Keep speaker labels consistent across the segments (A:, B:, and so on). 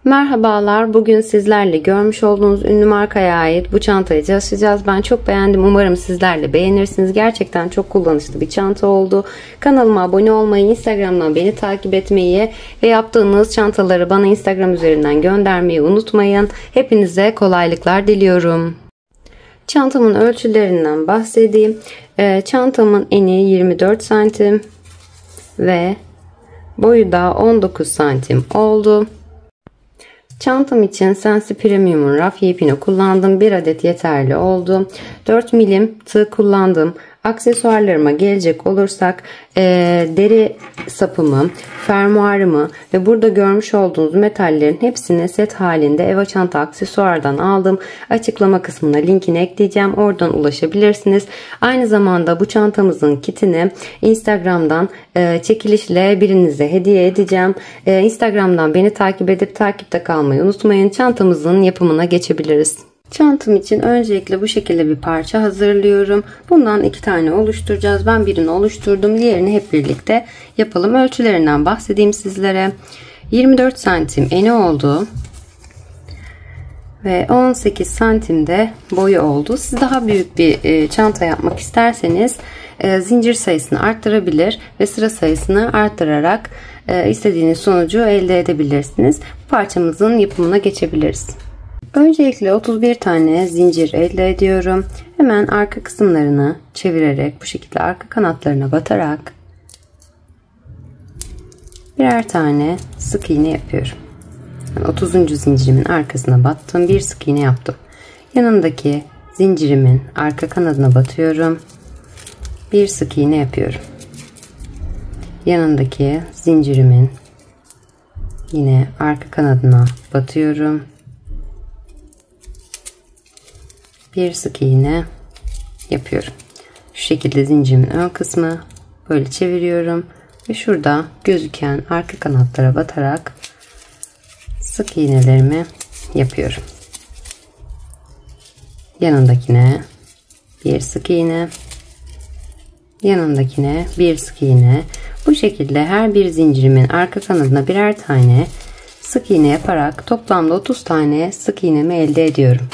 A: Merhabalar, bugün sizlerle görmüş olduğunuz ünlü markaya ait bu çantayı çalışacağız. Ben çok beğendim. Umarım sizler de beğenirsiniz. Gerçekten çok kullanışlı bir çanta oldu. Kanalıma abone olmayı, Instagram'dan beni takip etmeyi ve yaptığınız çantaları bana Instagram üzerinden göndermeyi unutmayın. Hepinize kolaylıklar diliyorum. Çantamın ölçülerinden bahsedeyim. Çantamın eni 24 santim ve boyu da 19 santim oldu. Çantam için Sensi Premium'un rafya ipini kullandım. 1 adet yeterli oldu. 4 milim tığ kullandım. Aksesuarlarıma gelecek olursak deri sapımı, fermuarımı ve burada görmüş olduğunuz metallerin hepsini set halinde Eva Çanta Aksesuar'dan aldım. Açıklama kısmına linkini ekleyeceğim. Oradan ulaşabilirsiniz. Aynı zamanda bu çantamızın kitini Instagram'dan çekilişle birinize hediye edeceğim. Instagram'dan beni takip edip takipte kalmayı unutmayın. Çantamızın yapımına geçebiliriz. Çantam için öncelikle bu şekilde bir parça hazırlıyorum. Bundan 2 tane oluşturacağız. Ben birini oluşturdum. Diğerini hep birlikte yapalım. Ölçülerinden bahsedeyim sizlere. 24 santim eni oldu. Ve 18 santimde boyu oldu. Siz daha büyük bir çanta yapmak isterseniz zincir sayısını arttırabilir ve sıra sayısını arttırarak istediğiniz sonucu elde edebilirsiniz. Bu parçamızın yapımına geçebiliriz. Öncelikle 31 tane zincir elde ediyorum. Hemen arka kısımlarını çevirerek bu şekilde arka kanatlarına batarak birer tane sık iğne yapıyorum. 30. zincirimin arkasına battım. Bir sık iğne yaptım. Yanındaki zincirimin arka kanadına batıyorum. Bir sık iğne yapıyorum. Yanındaki zincirimin yine arka kanadına batıyorum. Bir sık iğne yapıyorum. Şu şekilde zincirimin ön kısmı böyle çeviriyorum ve şurada gözüken arka kanatlara batarak sık iğnelerimi yapıyorum. Yanındakine bir sık iğne, yanındakine bir sık iğne. Bu şekilde her bir zincirimin arka kanadına birer tane sık iğne yaparak toplamda 30 tane sık iğnemi elde ediyorum.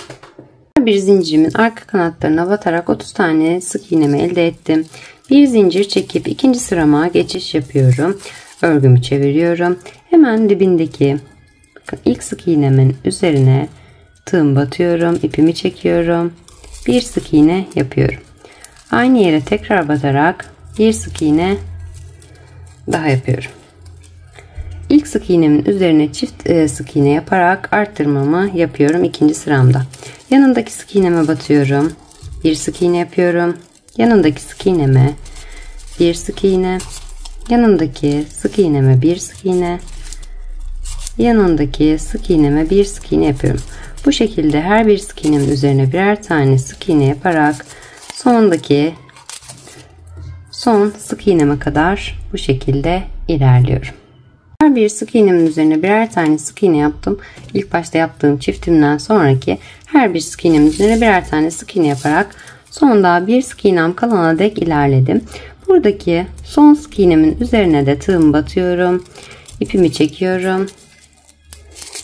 A: Bir zincirimin arka kanatlarına batarak 30 tane sık iğnemi elde ettim. Bir zincir çekip ikinci sırama geçiş yapıyorum. Örgümü çeviriyorum. Hemen dibindeki ilk sık iğnemin üzerine tığım batıyorum. İpimi çekiyorum. Bir sık iğne yapıyorum. Aynı yere tekrar batarak bir sık iğne daha yapıyorum. İlk sık iğnemin üzerine çift sık iğne yaparak arttırmamı yapıyorum ikinci sıramda. Yanındaki sık iğneme batıyorum. Bir sık iğne yapıyorum. Yanındaki sık iğneme bir sık iğne. Yanındaki sık iğneme bir sık iğne. Yanındaki sık iğneme bir sık iğne yapıyorum. Bu şekilde her bir sık iğnemin üzerine birer tane sık iğne yaparak son sık iğneme kadar bu şekilde ilerliyorum. Her bir sık iğnemin üzerine birer tane sık iğne yaptım. İlk başta yaptığım çiftimden sonraki her bir sık iğnemin üzerine birer tane sık iğne yaparak sonda bir sık iğnem kalana dek ilerledim. Buradaki son sık iğnemin üzerine de tığımı batıyorum. İpimi çekiyorum.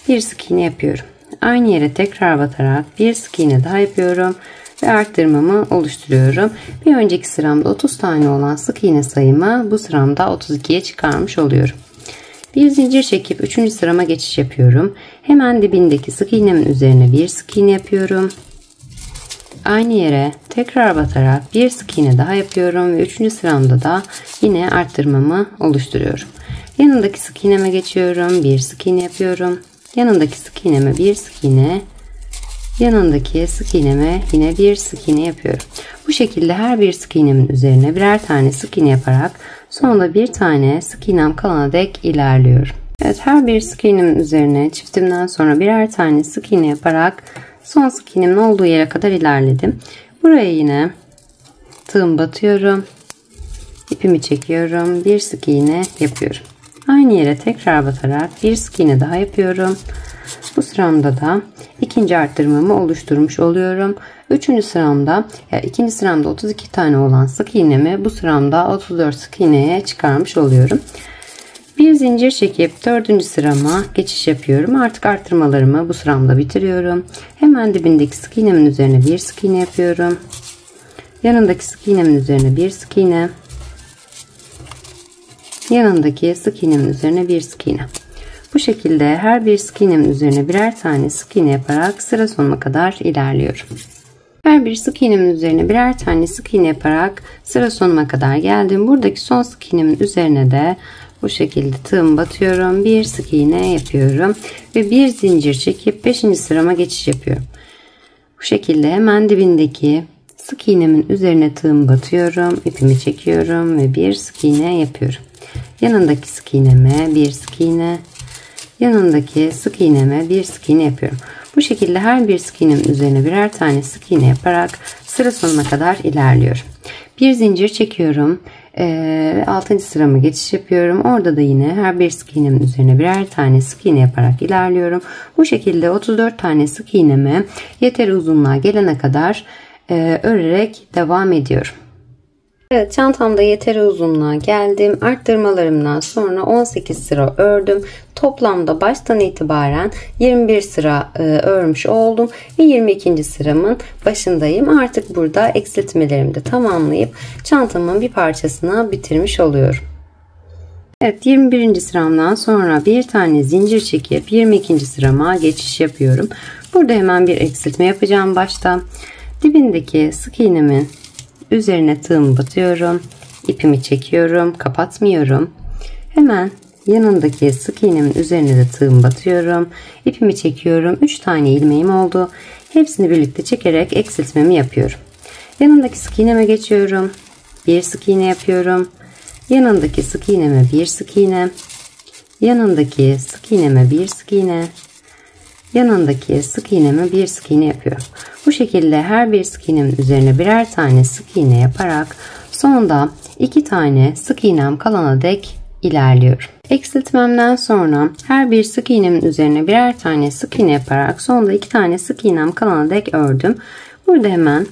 A: Bir sık iğne yapıyorum. Aynı yere tekrar batarak bir sık iğne daha yapıyorum ve arttırmamı oluşturuyorum. Bir önceki sıramda 30 tane olan sık iğne sayımı bu sıramda 32'ye çıkarmış oluyorum. Bir zincir çekip 3. sırama geçiş yapıyorum. Hemen dibindeki sık iğnemin üzerine bir sık iğne yapıyorum. Aynı yere tekrar batarak bir sık iğne daha yapıyorum ve 3. sıramda da yine arttırmamı oluşturuyorum. Yanındaki sık iğneme geçiyorum. Bir sık iğne yapıyorum. Yanındaki sık iğneme bir sık iğne. Yanındaki sık iğneme yine bir sık iğne yapıyorum. Bu şekilde her bir sık iğnemin üzerine birer tane sık iğne yaparak sonunda bir tane sık iğnem kalana dek ilerliyorum. Evet, her bir sık iğnemin üzerine çiftimden sonra birer tane sık iğne yaparak son sık iğnemin olduğu yere kadar ilerledim. Buraya yine tığım batıyorum. İpimi çekiyorum. Bir sık iğne yapıyorum. Aynı yere tekrar batarak bir sık iğne daha yapıyorum. Bu sıramda da ikinci arttırmamı oluşturmuş oluyorum. Üçüncü sıramda, ikinci sıramda 32 tane olan sık iğnemi bu sıramda 34 sık iğneye çıkarmış oluyorum. Bir zincir çekip 4. sırama geçiş yapıyorum. Artık arttırmalarımı bu sıramda bitiriyorum. Hemen dibindeki sık iğnemin üzerine bir sık iğne yapıyorum. Yanındaki sık iğnemin üzerine bir sık iğne. Yanındaki sık iğnemin üzerine bir sık iğne. Bu şekilde her bir sık iğnemin üzerine birer tane sık iğne yaparak sıra sonuna kadar ilerliyorum. Her bir sık iğnemin üzerine birer tane sık iğne yaparak sıra sonuna kadar geldim. Buradaki son sık iğnemin üzerine de bu şekilde tığım batıyorum. Bir sık iğne yapıyorum ve bir zincir çekip 5. sırama geçiş yapıyorum. Bu şekilde hemen dibindeki sık iğnemin üzerine tığım batıyorum. İpimi çekiyorum ve bir sık iğne yapıyorum. Yanındaki sık iğneme bir sık iğne. Yanındaki sık iğneme bir sık iğne yapıyorum. Bu şekilde her bir sık iğnemin üzerine birer tane sık iğne yaparak sıra sonuna kadar ilerliyorum. Bir zincir çekiyorum. 6. sırama geçiş yapıyorum. Orada da yine her bir sık iğnemin üzerine birer tane sık iğne yaparak ilerliyorum. Bu şekilde 34 tane sık iğneme yeteri uzunluğa gelene kadar örerek devam ediyorum. Evet, çantamda yeteri uzunluğa geldim. Arttırmalarımdan sonra 18 sıra ördüm. Toplamda baştan itibaren 21 sıra örmüş oldum ve 22. sıramın başındayım. Artık burada eksiltmelerimi de tamamlayıp çantamın bir parçasını bitirmiş oluyorum. Evet, 21. sıramdan sonra bir tane zincir çekip 22. sırama geçiş yapıyorum. Burada hemen bir eksiltme yapacağım başta. Dibindeki sık iğnemin üzerine tığımı batıyorum. İpimi çekiyorum. Kapatmıyorum. Hemen yanındaki sık iğnemin üzerine de tığımı batıyorum. İpimi çekiyorum. 3 tane ilmeğim oldu. Hepsini birlikte çekerek eksiltmemi yapıyorum. Yanındaki sık iğneme geçiyorum. Bir sık iğne yapıyorum. Yanındaki sık iğneme bir sık iğne. Yanındaki sık iğneme bir sık iğne. Yanındaki sık iğneme bir sık iğne yapıyorum. Bu şekilde her bir sık iğnemin üzerine birer tane sık iğne yaparak sonunda 2 tane sık iğnem kalana dek ilerliyorum. Eksiltmemden sonra her bir sık iğnemin üzerine birer tane sık iğne yaparak sonunda 2 tane sık iğnem kalana dek ördüm. Burada hemen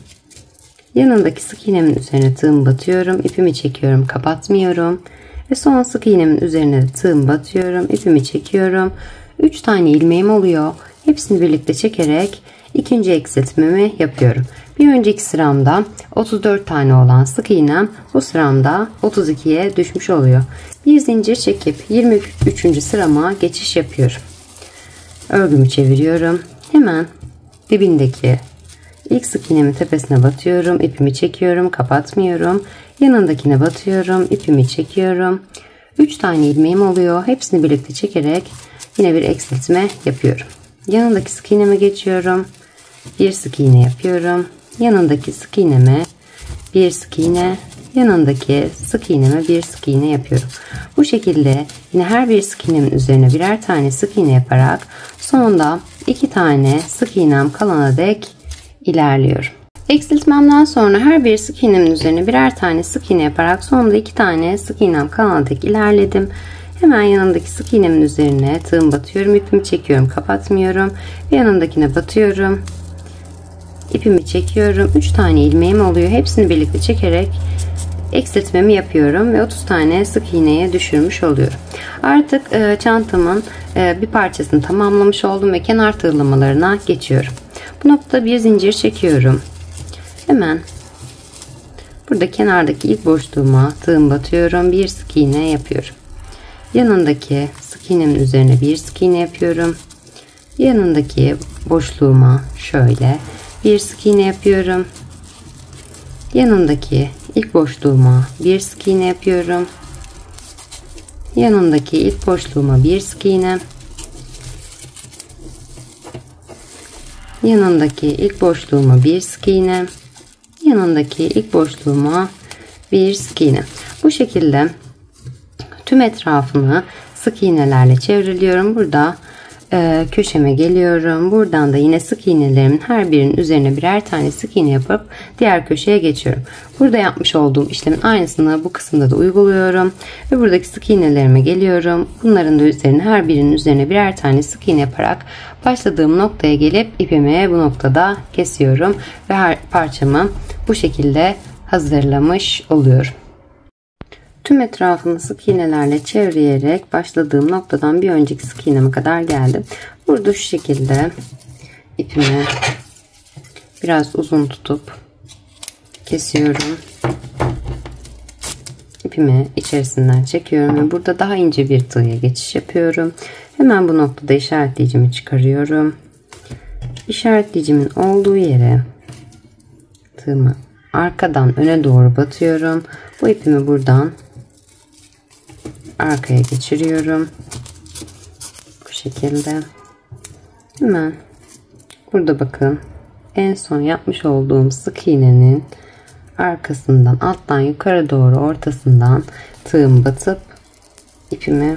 A: yanındaki sık iğnemin üzerine tığımı batıyorum. İpimi çekiyorum, kapatmıyorum. Ve son sık iğnemin üzerine de tığımı batıyorum. İpimi çekiyorum. 3 tane ilmeğim oluyor. Hepsini birlikte çekerek ikinci eksiltmemi yapıyorum. Bir önceki sıramda 34 tane olan sık iğnem bu sıramda 32'ye düşmüş oluyor. Bir zincir çekip 23. sırama geçiş yapıyorum. Örgümü çeviriyorum. Hemen dibindeki ilk sık iğnemin tepesine batıyorum. İpimi çekiyorum, kapatmıyorum. Yanındakine batıyorum. İpimi çekiyorum. 3 tane ilmeğim oluyor. Hepsini birlikte çekerek yine bir eksiltme yapıyorum. Yanındaki sık iğneme geçiyorum. Bir sık iğne yapıyorum. Yanındaki sık iğneme bir sık iğne. Yanındaki sık iğneme bir sık iğne yapıyorum. Bu şekilde yine her bir sık iğnemin üzerine birer tane sık iğne yaparak sonunda 2 tane sık iğnem kalana dek ilerliyorum. Eksiltmemden sonra her bir sık iğnemin üzerine birer tane sık iğne yaparak sonunda 2 tane sık iğnem kalana dek ilerledim. Hemen yanındaki sık iğnemin üzerine tığım batıyorum. İpimi çekiyorum, kapatmıyorum. Ve yanındakine batıyorum. İpimi çekiyorum. 3 tane ilmeğim oluyor. Hepsini birlikte çekerek eksiltmemi yapıyorum ve 30 tane sık iğneye düşürmüş oluyorum. Artık çantamın bir parçasını tamamlamış oldum ve kenar tığlamalarına geçiyorum. Bu noktada bir zincir çekiyorum. Hemen burada kenardaki ilk boşluğuma tığım batıyorum. Bir sık iğne yapıyorum. Yanındaki sık iğnemin üzerine bir sık iğne yapıyorum. Yanındaki boşluğuma şöyle bir sık iğne yapıyorum. Yanındaki ilk boşluğuma bir sık iğne yapıyorum. Yanındaki ilk boşluğuma bir sık iğne. Yanındaki ilk boşluğuma bir sık iğne. Yanındaki ilk boşluğuma bir sık iğne. Bu şekilde tüm etrafını sık iğnelerle çevriliyorum. Burada köşeme geliyorum. Buradan da yine sık iğnelerimin her birinin üzerine birer tane sık iğne yapıp diğer köşeye geçiyorum. Burada yapmış olduğum işlemin aynısını bu kısımda da uyguluyorum. Ve buradaki sık iğnelerime geliyorum. Bunların da üzerine her birinin üzerine birer tane sık iğne yaparak başladığım noktaya gelip ipimi bu noktada kesiyorum. Ve her parçamı bu şekilde hazırlamış oluyorum. Tüm etrafını sık iğnelerle çevreleyerek başladığım noktadan bir önceki sık iğneme kadar geldim. Burada şu şekilde ipimi biraz uzun tutup kesiyorum. İpimi içerisinden çekiyorum ve burada daha ince bir tığya geçiş yapıyorum. Hemen bu noktada işaretleyicimi çıkarıyorum. İşaretleyicimin olduğu yere tığımı arkadan öne doğru batıyorum. Bu ipimi buradan arkaya geçiriyorum. Bu şekilde. Hemen burada bakın, en son yapmış olduğum sık iğnenin arkasından alttan yukarı doğru ortasından tığımı batıp ipimi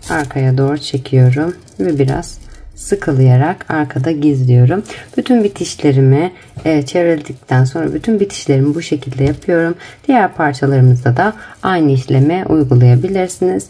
A: arkaya doğru çekiyorum ve biraz sıkılayarak arkada gizliyorum. Bütün bitişlerimi çevreledikten sonra bütün bitişlerimi bu şekilde yapıyorum. Diğer parçalarımızda da aynı işlemi uygulayabilirsiniz.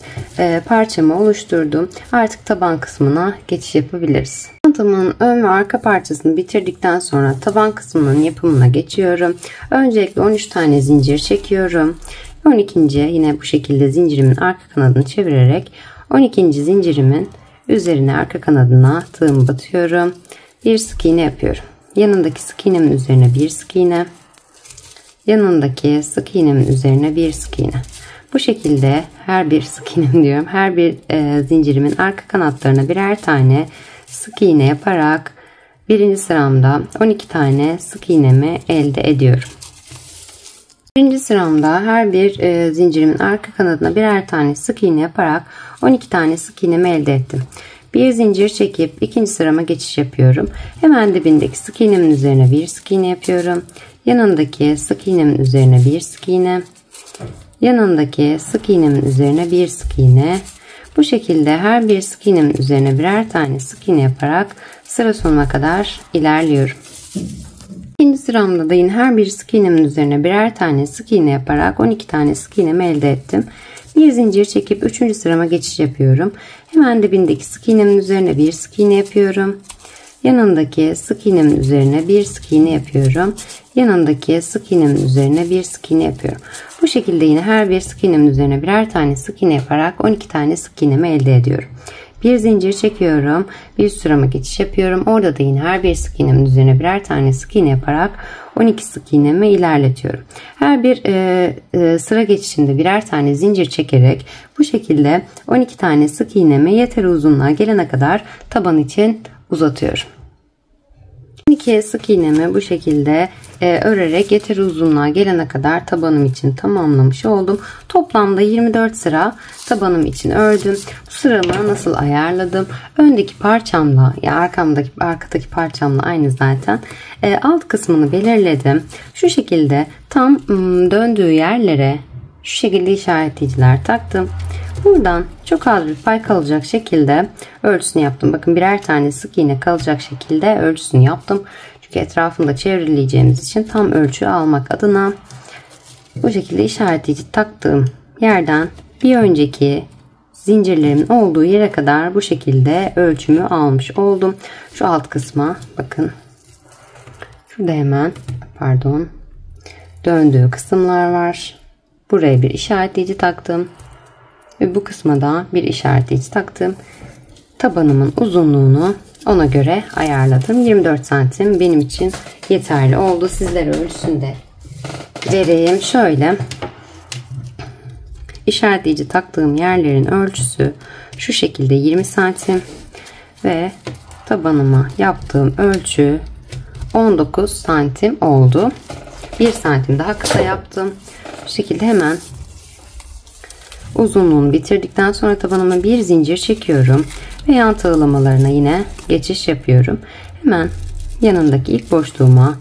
A: Parçamı oluşturdum. Artık taban kısmına geçiş yapabiliriz. Çantamın ön ve arka parçasını bitirdikten sonra taban kısmının yapımına geçiyorum. Öncelikle 13 tane zincir çekiyorum. 12. yine bu şekilde zincirimin arka kanadını çevirerek 12. zincirimin üzerine arka kanadına tığımı batıyorum. Bir sık iğne yapıyorum. Yanındaki sık iğnemin üzerine bir sık iğne. Yanındaki sık iğnemin üzerine bir sık iğne. Bu şekilde her bir sık iğnem diyorum. Her bir zincirimin arka kanatlarına birer tane sık iğne yaparak birinci sıramda 12 tane sık iğnemi elde ediyorum. Birinci sıramda her bir zincirimin arka kanadına birer tane sık iğne yaparak 12 tane sık iğnemi elde ettim. Bir zincir çekip ikinci sırama geçiş yapıyorum. Hemen dibindeki sık iğnemin üzerine bir sık iğne yapıyorum. Yanındaki sık iğnemin üzerine bir sık iğne. Yanındaki sık iğnemin üzerine bir sık iğne. Bu şekilde her bir sık iğnemin üzerine birer tane sık iğne yaparak sıra sonuna kadar ilerliyorum. İkinci sıramda da yine her bir sık iğnemin üzerine birer tane sık iğne yaparak 12 tane sık iğnemi elde ettim. Bir zincir çekip 3. sırama geçiş yapıyorum. Hemen dibindeki sık iğnemin üzerine bir sık iğne yapıyorum. Yanındaki sık iğnemin üzerine bir sık iğne yapıyorum. Yanındaki sık iğnemin üzerine bir sık iğne yapıyorum. Bu şekilde yine her bir sık iğnemin üzerine birer tane sık iğne yaparak 12 tane sık iğnemi elde ediyorum. Bir zincir çekiyorum. Bir sırama geçiş yapıyorum. Orada da yine her bir sık iğnemin üzerine birer tane sık iğne yaparak 12 sık iğnemi ilerletiyorum. Her bir sıra geçişinde birer tane zincir çekerek bu şekilde 12 tane sık iğnemi yeteri uzunluğa gelene kadar taban için uzatıyorum. 12 sık iğnemi bu şekilde örerek yeteri uzunluğa gelene kadar tabanım için tamamlamış oldum. Toplamda 24 sıra tabanım için ördüm. Bu sıramı nasıl ayarladım? Öndeki parçamla ya arkadaki parçamla aynı zaten. Alt kısmını belirledim. Şu şekilde tam döndüğü yerlere şu şekilde işaretleyiciler taktım. Buradan çok az bir pay kalacak şekilde ölçüsünü yaptım. Bakın birer tane sık iğne kalacak şekilde ölçüsünü yaptım. Çünkü etrafında çevreleyeceğimiz için tam ölçü almak adına bu şekilde işaretleyici taktığım yerden bir önceki zincirlerimin olduğu yere kadar bu şekilde ölçümü almış oldum. Şu alt kısma bakın. Şurada hemen döndüğü kısımlar var. Buraya bir işaretleyici taktım. Ve bu kısma da bir işaretleyici taktım. Tabanımın uzunluğunu ona göre ayarladım. 24 santim benim için yeterli oldu. Sizlere ölçüsünü de vereyim. Şöyle işaretleyici taktığım yerlerin ölçüsü şu şekilde 20 santim ve tabanıma yaptığım ölçü 19 santim oldu. 1 santim daha kısa yaptım. Bu şekilde hemen uzunluğunu bitirdikten sonra tabanıma bir zincir çekiyorum ve yan tığlamalarına yine geçiş yapıyorum. Hemen yanındaki ilk boşluğuma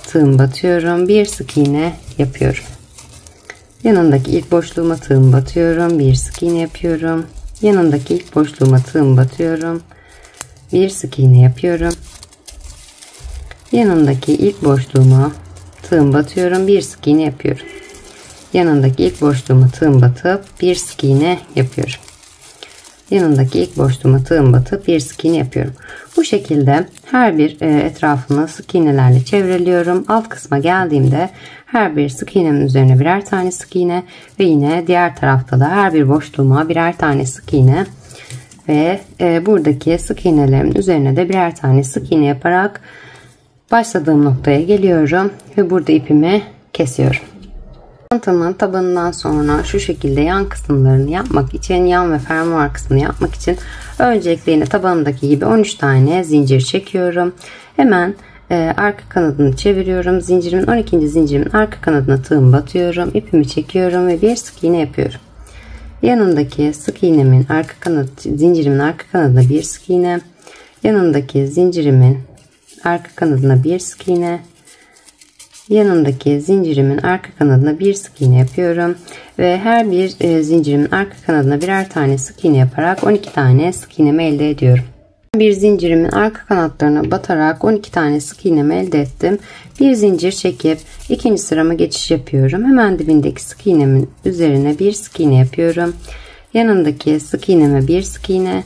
A: tığım batıyorum. Bir sık iğne yapıyorum. Yanındaki ilk boşluğuma tığım batıyorum. Bir sık iğne yapıyorum. Yanındaki ilk boşluğuma tığım batıyorum. Bir sık iğne yapıyorum. Yanındaki ilk boşluğuma tığım batıyorum. Bir sık iğne yapıyorum. Yanındaki ilk boşluğuma tığım batıp bir sık iğne yapıyorum. Yanındaki ilk boşluğuma tığım batıp bir sık iğne yapıyorum. Bu şekilde her bir etrafını sık iğnelerle çevreliyorum. Alt kısma geldiğimde her bir sık iğnemin üzerine birer tane sık iğne ve yine diğer tarafta da her bir boşluğuma birer tane sık iğne ve buradaki sık iğnelerimin üzerine de birer tane sık iğne yaparak başladığım noktaya geliyorum ve burada ipimi kesiyorum. Çantamın tabanından sonra şu şekilde yan kısımlarını yapmak için, yan ve fermuar kısmını yapmak için öncelikle yine tabanımdaki gibi 13 tane zincir çekiyorum. Hemen arka kanadını çeviriyorum. Zincirimin 12. zincirimin arka kanadına tığım batıyorum. İpimi çekiyorum ve bir sık iğne yapıyorum. Yanındaki sık iğnemin arka kanadı, zincirimin arka kanadına bir sık iğne. Yanındaki zincirimin arka kanadına bir sık iğne. Yanındaki zincirimin arka kanadına bir sık iğne yapıyorum ve her bir zincirimin arka kanadına birer tane sık iğne yaparak 12 tane sık iğnemi elde ediyorum. Bir zincirimin arka kanatlarına batarak 12 tane sık iğnemi elde ettim. Bir zincir çekip ikinci sırama geçiş yapıyorum. Hemen dibindeki sık iğnemin üzerine bir sık iğne yapıyorum. Yanındaki sık iğneme bir sık iğne.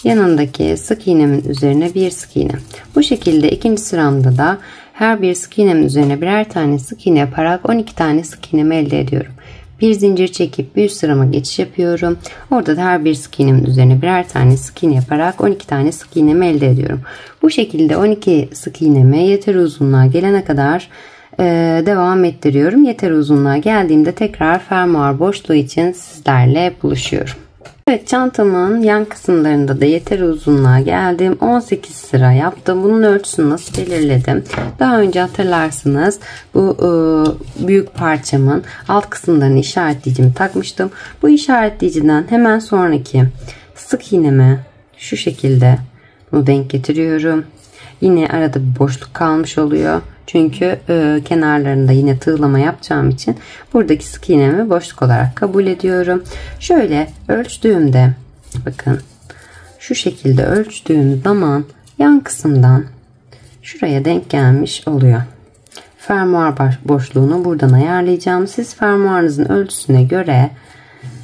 A: Yanındaki sık iğnemin üzerine bir sık iğne. Bu şekilde ikinci sıramda da her bir sık iğnemin üzerine birer tane sık iğne yaparak 12 tane sık iğnemi elde ediyorum. Bir zincir çekip bir üst sırama geçiş yapıyorum. Orada da her bir sık iğnemin üzerine birer tane sık iğne yaparak 12 tane sık iğnemi elde ediyorum. Bu şekilde 12 sık iğnemi yeteri uzunluğa gelene kadar devam ettiriyorum. Yeteri uzunluğa geldiğimde tekrar fermuar boşluğu için sizlerle buluşuyorum. Evet, çantamın yan kısımlarında da yeteri uzunluğa geldim. 18 sıra yaptım. Bunun ölçüsünü nasıl belirledim? Daha önce hatırlarsınız bu büyük parçamın alt kısımlarını işaretleyicimi takmıştım. Bu işaretleyiciden hemen sonraki sık iğneme şu şekilde bunu denk getiriyorum. Yine arada bir boşluk kalmış oluyor. Çünkü kenarlarında yine tığlama yapacağım için buradaki sık iğnemi boşluk olarak kabul ediyorum. Şöyle ölçtüğümde, bakın şu şekilde ölçtüğüm zaman yan kısımdan şuraya denk gelmiş oluyor. Fermuar boşluğunu buradan ayarlayacağım. Siz fermuarınızın ölçüsüne göre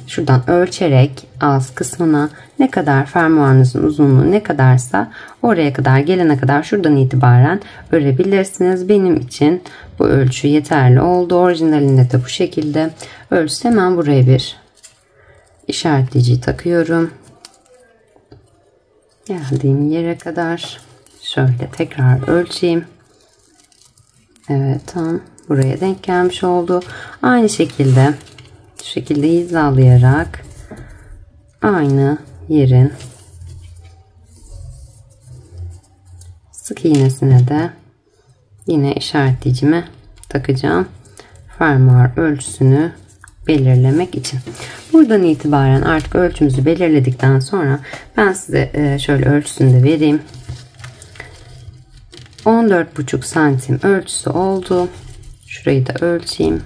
A: şuradan ölçerek ağız kısmına ne kadar fermuarınızın uzunluğu ne kadarsa oraya kadar gelene kadar şuradan itibaren örebilirsiniz. Benim için bu ölçü yeterli oldu. Orijinalinde de bu şekilde. Ölçüsü hemen buraya bir işaretleyiciyi takıyorum. Geldiğim yere kadar şöyle tekrar ölçeyim. Evet, tam buraya denk gelmiş oldu. Aynı şekilde şu şekilde hizalayarak aynı yerin sık iğnesine de yine işaretleyicime takacağım. Fermuar ölçüsünü belirlemek için. Buradan itibaren artık ölçümüzü belirledikten sonra ben size şöyle ölçüsünü de vereyim. 14,5 santim ölçüsü oldu. Şurayı da ölçeyim.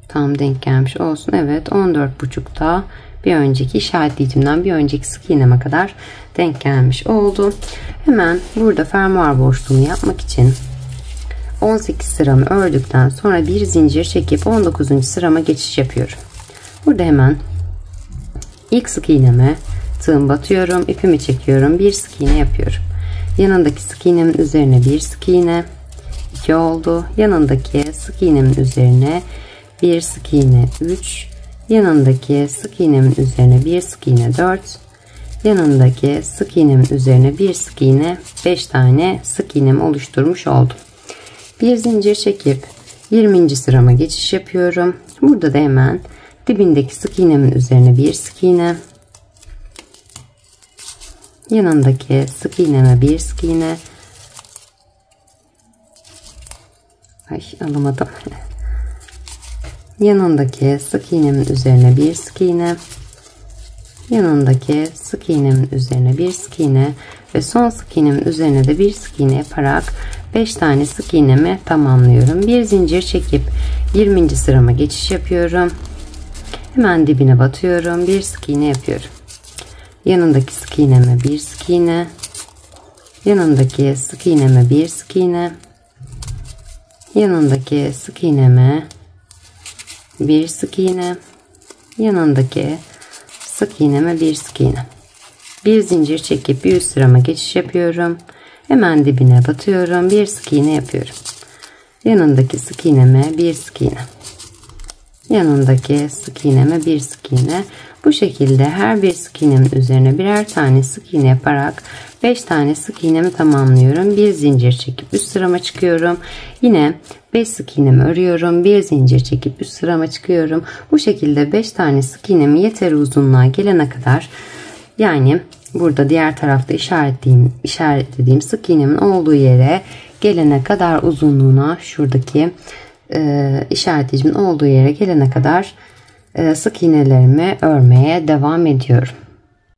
A: Tam denk gelmiş olsun. Evet, 14,5'da bir önceki işaretleyicimden bir önceki sık iğneme kadar denk gelmiş oldu. Hemen burada fermuar boşluğunu yapmak için 18 sıramı ördükten sonra bir zincir çekip 19. sırama geçiş yapıyorum. Burada hemen ilk sık iğneme tığım batıyorum, ipimi çekiyorum, bir sık iğne yapıyorum. Yanındaki sık iğnemin üzerine bir sık iğne, 2 oldu. Yanındaki sık iğnemin üzerine bir sık iğne 3, yanındaki sık iğnemin üzerine bir sık iğne 4, yanındaki sık iğnemin üzerine bir sık iğne 5 tane sık iğnemi oluşturmuş oldum. Bir zincir çekip 20. sırama geçiş yapıyorum. Burada da hemen dibindeki sık iğnemin üzerine bir sık iğne, yanındaki sık iğneme bir sık iğne, alamadım. Yanındaki sık iğnemin üzerine bir sık iğne, yanındaki sık iğnemin üzerine bir sık iğne ve son sık iğnemin üzerine de bir sık iğne yaparak 5 tane sık iğnemi tamamlıyorum. Bir zincir çekip 20. sırama geçiş yapıyorum. Hemen dibine batıyorum. Bir sık iğne yapıyorum. Yanındaki sık iğneme bir sık iğne, yanındaki sık iğneme bir sık iğne, yanındaki sık iğneme bir sık iğne, yanındaki sık iğneme bir sık iğne. Bir zincir çekip bir üst sırama geçiş yapıyorum. Hemen dibine batıyorum. Bir sık iğne yapıyorum. yanındaki sık iğneme bir sık iğne, yanındaki sık iğneme bir sık iğne. Bu şekilde her bir sık iğnemin üzerine birer tane sık iğne yaparak 5 tane sık iğnemi tamamlıyorum. Bir zincir çekip üst sırama çıkıyorum. Yine 5 sık iğnemi örüyorum. Bir zincir çekip üst sırama çıkıyorum. Bu şekilde 5 tane sık iğnemi yeteri uzunluğa gelene kadar, yani burada diğer tarafta işaretlediğim sık iğnemin olduğu yere gelene kadar uzunluğuna, şuradaki işaretleyicimin olduğu yere gelene kadar sık iğnelerimi örmeye devam ediyorum.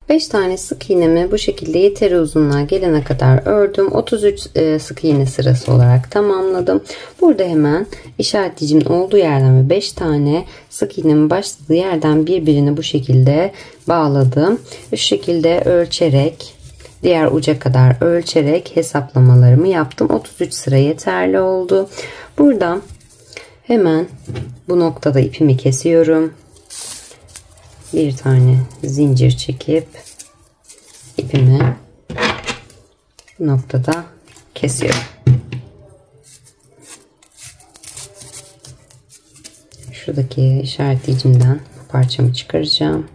A: 5 tane sık iğnemi bu şekilde yeteri uzunluğa gelene kadar ördüm. 33 sık iğne sırası olarak tamamladım. Burada hemen işaretleyicimin olduğu yerden ve 5 tane sık iğnemin başladığı yerden birbirini bu şekilde bağladım. Şu şekilde ölçerek, diğer uca kadar ölçerek hesaplamalarımı yaptım. 33 sıra yeterli oldu. Burada hemen bu noktada ipimi kesiyorum. Bir tane zincir çekip ipimi bu noktada kesiyorum. Şuradaki işaretleyicimden parçamı çıkaracağım.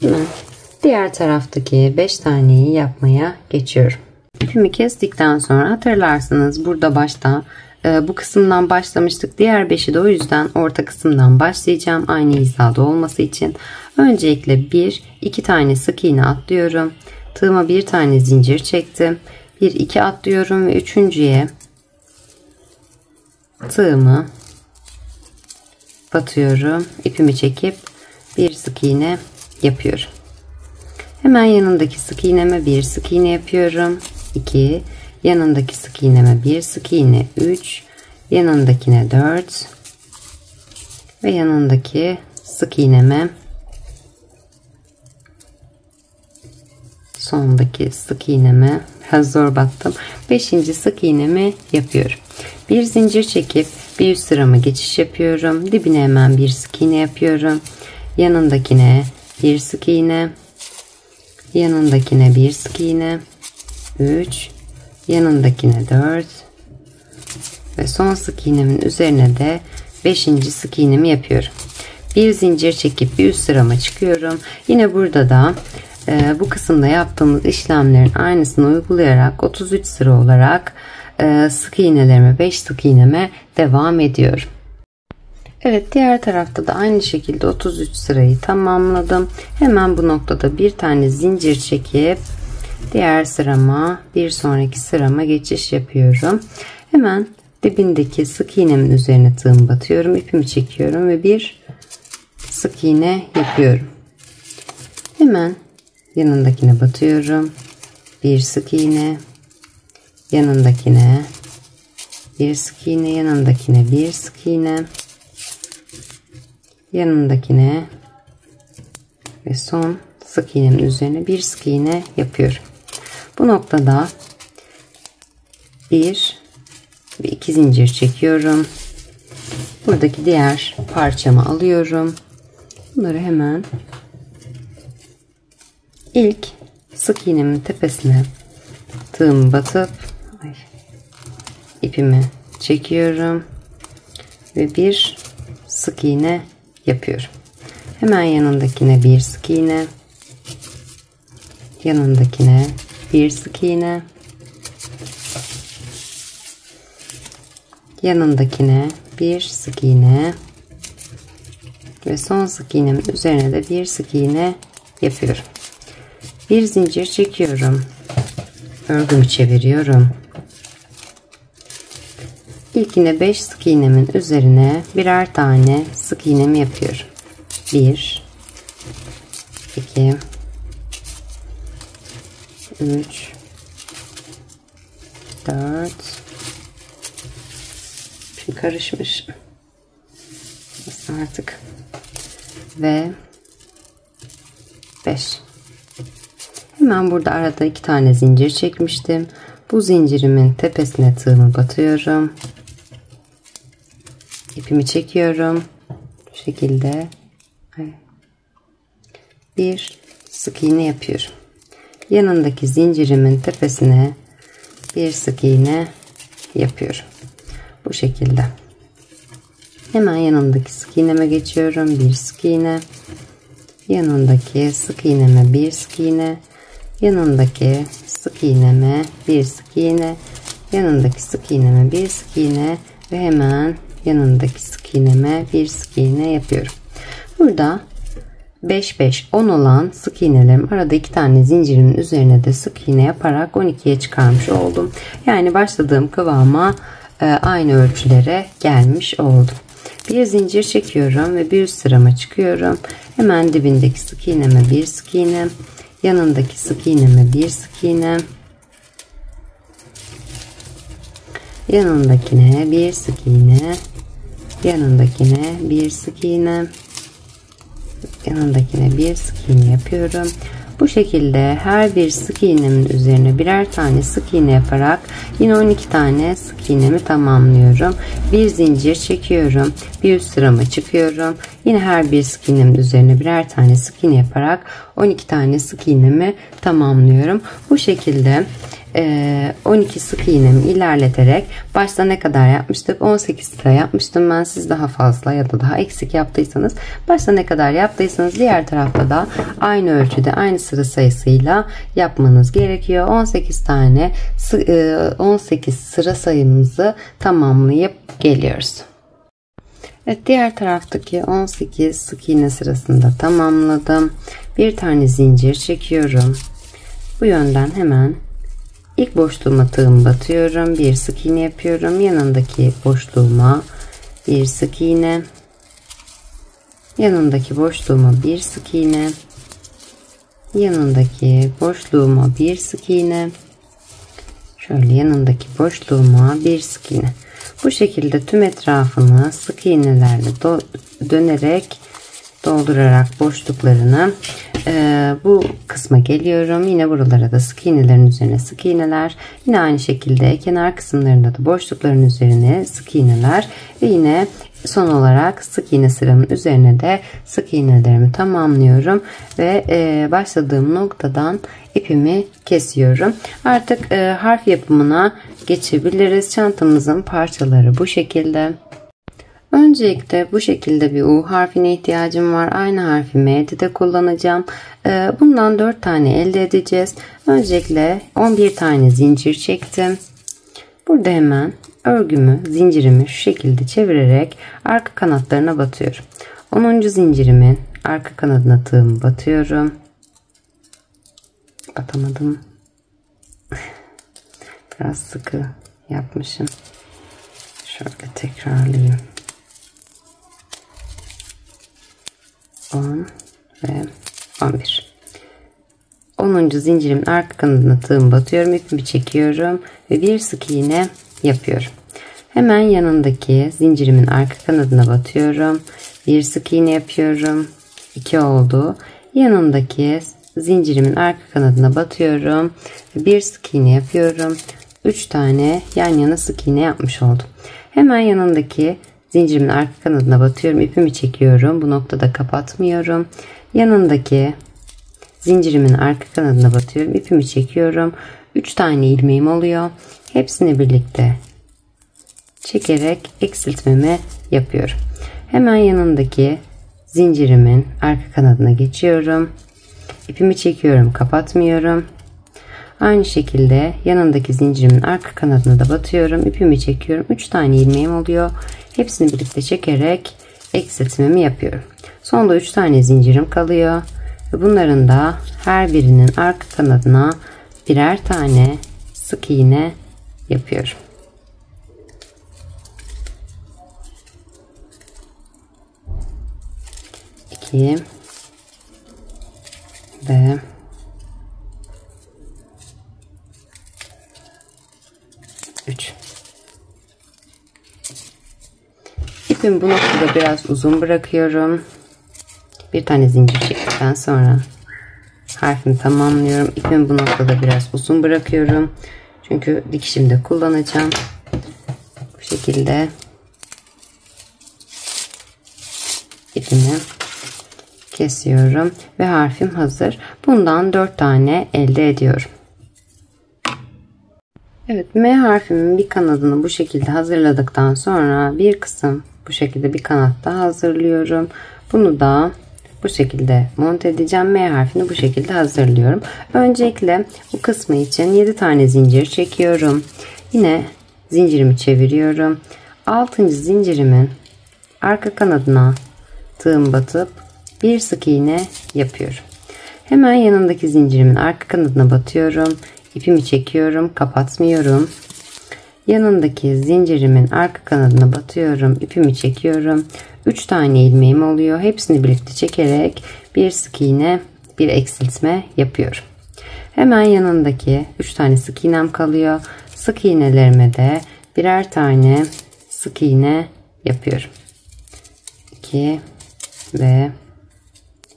A: Hemen diğer taraftaki 5 taneyi yapmaya geçiyorum. İpimi kestikten sonra hatırlarsınız, burada başta bu kısımdan başlamıştık. Diğer 5'i de o yüzden orta kısımdan başlayacağım. Aynı hizada olması için. Öncelikle 1-2 tane sık iğne atlıyorum. Tığıma bir tane zincir çektim. 1-2 atlıyorum ve üçüncüye tığımı batıyorum. İpimi çekip bir sık iğne yapıyorum. Hemen yanındaki sık iğneme bir sık iğne yapıyorum. 2, yanındaki sık iğneme bir sık iğne 3, yanındakine 4 ve yanındaki sık iğneme, sondaki sık iğneme, zor battım, 5. sık iğnemi yapıyorum. Bir zincir çekip bir üst sırama geçiş yapıyorum. Dibine hemen bir sık iğne yapıyorum. Yanındakine bir sık iğne, yanındakine bir sık iğne 3, yanındakine 4 ve son sık iğnemin üzerine de 5. sık iğnemi yapıyorum. Bir zincir çekip bir üst sırama çıkıyorum. Yine burada da bu kısımda yaptığımız işlemlerin aynısını uygulayarak 33 sıra olarak sık iğnelerime, 5 sık iğneme devam ediyorum. Evet, diğer tarafta da aynı şekilde 33 sırayı tamamladım. Hemen bu noktada bir tane zincir çekip diğer sırama, bir sonraki sırama geçiş yapıyorum. Hemen dibindeki sık iğnemin üzerine tığımı batıyorum. İpimi çekiyorum ve bir sık iğne yapıyorum. Hemen yanındakine batıyorum. Bir sık iğne, yanındakine bir sık iğne, yanındakine bir sık iğne, yanındakine ve son sık iğnemin üzerine bir sık iğne yapıyorum. Bu noktada 1 ve 2 zincir çekiyorum. Buradaki diğer parçamı alıyorum. Bunları hemen ilk sık iğnemin tepesine tığımı batıp ipimi çekiyorum ve bir sık iğne yapıyorum. Hemen yanındakine bir sık iğne, yanındakine bir sık iğne, yanındakine bir sık iğne ve son sık iğnemin üzerine de bir sık iğne yapıyorum. Bir zincir çekiyorum. Örgümü çeviriyorum. İlkine 5 sık iğnemin üzerine birer tane sık iğnemi yapıyorum. 1 2 3 4 şimdi karışmış artık ve 5. Hemen burada arada 2 tane zincir çekmiştim. Bu zincirimin tepesine tığımı batıyorum. İpimi çekiyorum. Bu şekilde bir sık iğne yapıyorum. Yanındaki zincirimin tepesine bir sık iğne yapıyorum. Bu şekilde. Hemen yanındaki sık iğneme geçiyorum. Bir sık iğne. Yanındaki sık iğneme bir sık iğne. Yanındaki sık iğneme bir sık iğne. Yanındaki sık iğneme bir sık iğne ve hemen yanındaki sık iğneme bir sık iğne yapıyorum. Burada 5 5 10 olan sık iğnelerim arada 2 tane zincirimin üzerine de sık iğne yaparak 12'ye çıkarmış oldum. Yani başladığım kıvama aynı ölçülere gelmiş oldum. Bir zincir çekiyorum ve bir üst sırama çıkıyorum. Hemen dibindeki sık iğneme bir sık iğne, yanındaki sık iğneme bir sık iğne, yanındakine bir sık iğne, yanındakine bir sık iğne, yanındakine bir sık iğne yapıyorum. Bu şekilde her bir sık iğnemin üzerine birer tane sık iğne yaparak yine 12 tane sık iğnemi tamamlıyorum. Bir zincir çekiyorum. Bir üst sırama çıkıyorum. Yine her bir sık iğnemin üzerine birer tane sık iğne yaparak 12 tane sık iğnemi tamamlıyorum. Bu şekilde 12 sık iğnemi ilerleterek başta ne kadar yapmıştık? 18 sıra yapmıştım ben. Siz daha fazla ya da daha eksik yaptıysanız başta ne kadar yaptıysanız diğer tarafta da aynı ölçüde aynı sıra sayısıyla yapmanız gerekiyor. 18 sıra sayımızı tamamlayıp geliyoruz. Evet, diğer taraftaki 18 sık iğne sırasında tamamladım. Bir tane zincir çekiyorum. Bu yönden hemen İlk boşluğuma tığımı batıyorum. Bir sık iğne yapıyorum. Yanındaki boşluğuma bir sık iğne. Yanındaki boşluğuma bir sık iğne. Yanındaki boşluğuma bir sık iğne. Şöyle yanındaki boşluğuma bir sık iğne. Bu şekilde tüm etrafını sık iğnelerle dönerek doldurarak boşluklarını bu kısma geliyorum. Yine buralara da sık iğnelerin üzerine sık iğneler. Yine aynı şekilde kenar kısımlarında da boşlukların üzerine sık iğneler ve yine son olarak sık iğne sıramın üzerine de sık iğnelerimi tamamlıyorum ve başladığım noktadan ipimi kesiyorum. Artık harf yapımına geçebiliriz. Çantamızın parçaları bu şekilde. Öncelikle bu şekilde bir U harfine ihtiyacım var. Aynı harfi M'de de kullanacağım. Bundan 4 tane elde edeceğiz. Öncelikle 11 tane zincir çektim. Burada hemen örgümü, zincirimi şu şekilde çevirerek arka kanatlarına batıyorum. 10. zincirimin arka kanadına tığımı batıyorum. Batamadım. Biraz sıkı yapmışım. Şöyle tekrarlayayım. 10 ve 11. 10. zincirimin arka kanadına tığımı batıyorum. İpimi çekiyorum ve bir sık iğne yapıyorum. Hemen yanındaki zincirimin arka kanadına batıyorum. Bir sık iğne yapıyorum. 2 oldu. Yanındaki zincirimin arka kanadına batıyorum ve bir sık iğne yapıyorum. 3 tane yan yana sık iğne yapmış oldum. Hemen yanındaki zincirimin arka kanadına batıyorum. İpimi çekiyorum. Bu noktada kapatmıyorum. Yanındaki zincirimin arka kanadına batıyorum. İpimi çekiyorum. 3 tane ilmeğim oluyor. Hepsini birlikte çekerek eksiltmemi yapıyorum. Hemen yanındaki zincirimin arka kanadına geçiyorum. İpimi çekiyorum. Kapatmıyorum. Aynı şekilde yanındaki zincirimin arka kanadına da batıyorum. İpimi çekiyorum. 3 tane ilmeğim oluyor. Hepsini birlikte çekerek eksiltmemi yapıyorum. Sonda 3 tane zincirim kalıyor. Bunların da her birinin arka kanadına birer tane sık iğne yapıyorum. İki ve 3. İpimi bu noktada biraz uzun bırakıyorum. Bir tane zincir çektikten sonra harfimi tamamlıyorum. İpimi bu noktada biraz uzun bırakıyorum. Çünkü dikişimde kullanacağım. Bu şekilde ipimi kesiyorum ve harfim hazır. Bundan 4 tane elde ediyorum. Evet, M harfimin bir kanadını bu şekilde hazırladıktan sonra bir kısım bu şekilde bir kanat daha hazırlıyorum. Bunu da bu şekilde monte edeceğim. M harfini bu şekilde hazırlıyorum. Öncelikle bu kısmı için 7 tane zincir çekiyorum. Yine zincirimi çeviriyorum. 6. zincirimin arka kanadına tığım batıp bir sık iğne yapıyorum. Hemen yanındaki zincirimin arka kanadına batıyorum. İpimi çekiyorum, kapatmıyorum. Yanındaki zincirimin arka kanadına batıyorum, ipimi çekiyorum. 3 tane ilmeğim oluyor. Hepsini birlikte çekerek bir sık iğne, bir eksiltme yapıyorum. Hemen yanındaki 3 tane sık iğnem kalıyor. Sık iğnelerime de birer tane sık iğne yapıyorum. 2 ve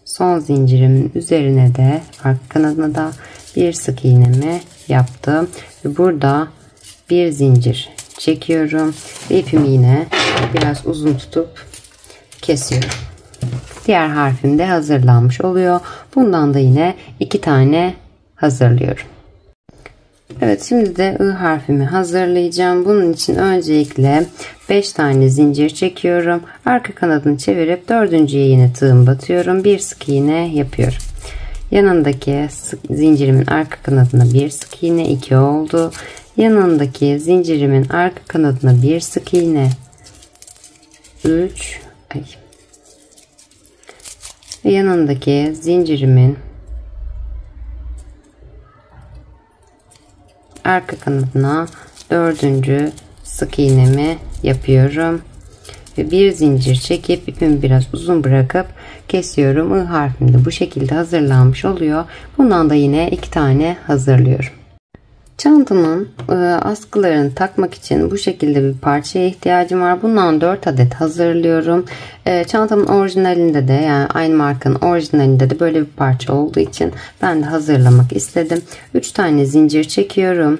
A: son zincirimin üzerine de arka kanadına da bir sık iğnemi yaptım ve burada bir zincir çekiyorum ve ipimi yine biraz uzun tutup kesiyorum. Diğer harfim de hazırlanmış oluyor. Bundan da yine 2 tane hazırlıyorum. Evet, şimdi de I harfimi hazırlayacağım. Bunun için öncelikle 5 tane zincir çekiyorum. Arka kanadını çevirip 4.'ye yine tığım batıyorum. Bir sık iğne yapıyorum. Yanındaki zincirimin arka kanadına bir sık iğne, 2 oldu. Yanındaki zincirimin arka kanadına bir sık iğne, 3. Ve yanındaki zincirimin arka kanadına 4. sık iğnemi yapıyorum. Ve bir zincir çekip ipimi biraz uzun bırakıp kesiyorum. I harfim de bu şekilde hazırlanmış oluyor. Bundan da yine 2 tane hazırlıyorum. Çantamın askılarını takmak için bu şekilde bir parçaya ihtiyacım var. Bundan 4 adet hazırlıyorum. Çantamın orijinalinde de, yani aynı markanın orijinalinde de böyle bir parça olduğu için ben de hazırlamak istedim. 3 tane zincir çekiyorum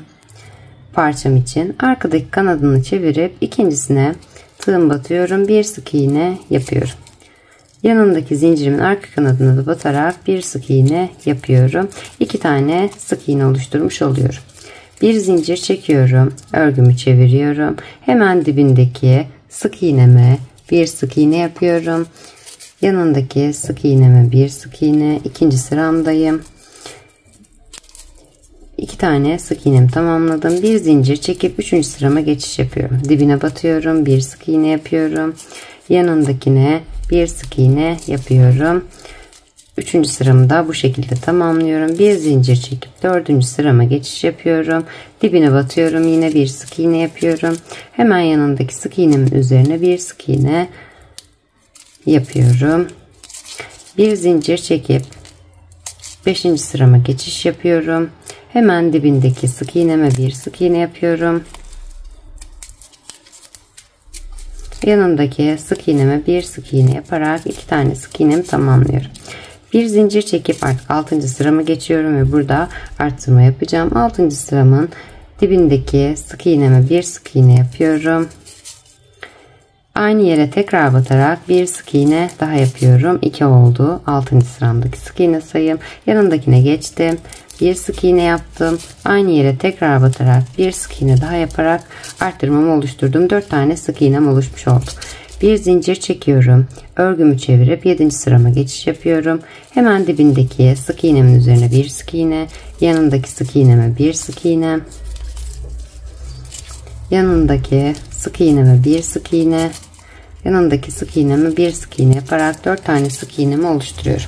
A: parçam için. Arkadaki kanadını çevirip ikincisine tığım batıyorum. Bir sık iğne yapıyorum. Yanındaki zincirimin arka kanadına da batarak bir sık iğne yapıyorum. 2 tane sık iğne oluşturmuş oluyorum. Bir zincir çekiyorum. Örgümü çeviriyorum. Hemen dibindeki sık iğneme bir sık iğne yapıyorum. Yanındaki sık iğneme bir sık iğne. İkinci sıramdayım. 2 tane sık iğnemi tamamladım. Bir zincir çekip 3. sırama geçiş yapıyorum. Dibine batıyorum. Bir sık iğne yapıyorum. Yanındakine bir sık iğne yapıyorum. 3. sıramı da bu şekilde tamamlıyorum. Bir zincir çekip 4. sırama geçiş yapıyorum. Dibine batıyorum. Yine bir sık iğne yapıyorum. Hemen yanındaki sık iğnemin üzerine bir sık iğne yapıyorum. Bir zincir çekip 5. sırama geçiş yapıyorum. Hemen dibindeki sık iğneme bir sık iğne yapıyorum. Yanındaki sık iğneme bir sık iğne yaparak 2 tane sık iğnemi tamamlıyorum. Bir zincir çekip artık 6. sıramı geçiyorum ve burada arttırma yapacağım. 6. sıramın dibindeki sık iğneme bir sık iğne yapıyorum. Aynı yere tekrar batarak bir sık iğne daha yapıyorum. 2 oldu. 6. sıramdaki sık iğne sayım. Yanındakine geçtim. Bir sık iğne yaptım. Aynı yere tekrar batarak bir sık iğne daha yaparak arttırmamı oluşturdum. 4 tane sık iğnem oluşmuş oldu. Bir zincir çekiyorum. Örgümü çevirip 7. sırama geçiş yapıyorum. Hemen dibindeki sık iğnemin üzerine bir sık iğne. Yanındaki sık iğneme bir sık iğne. Yanındaki sık iğneme bir sık iğne. Yanındaki sık iğneme bir sık iğne yaparak 4 tane sık iğnemi oluşturuyorum.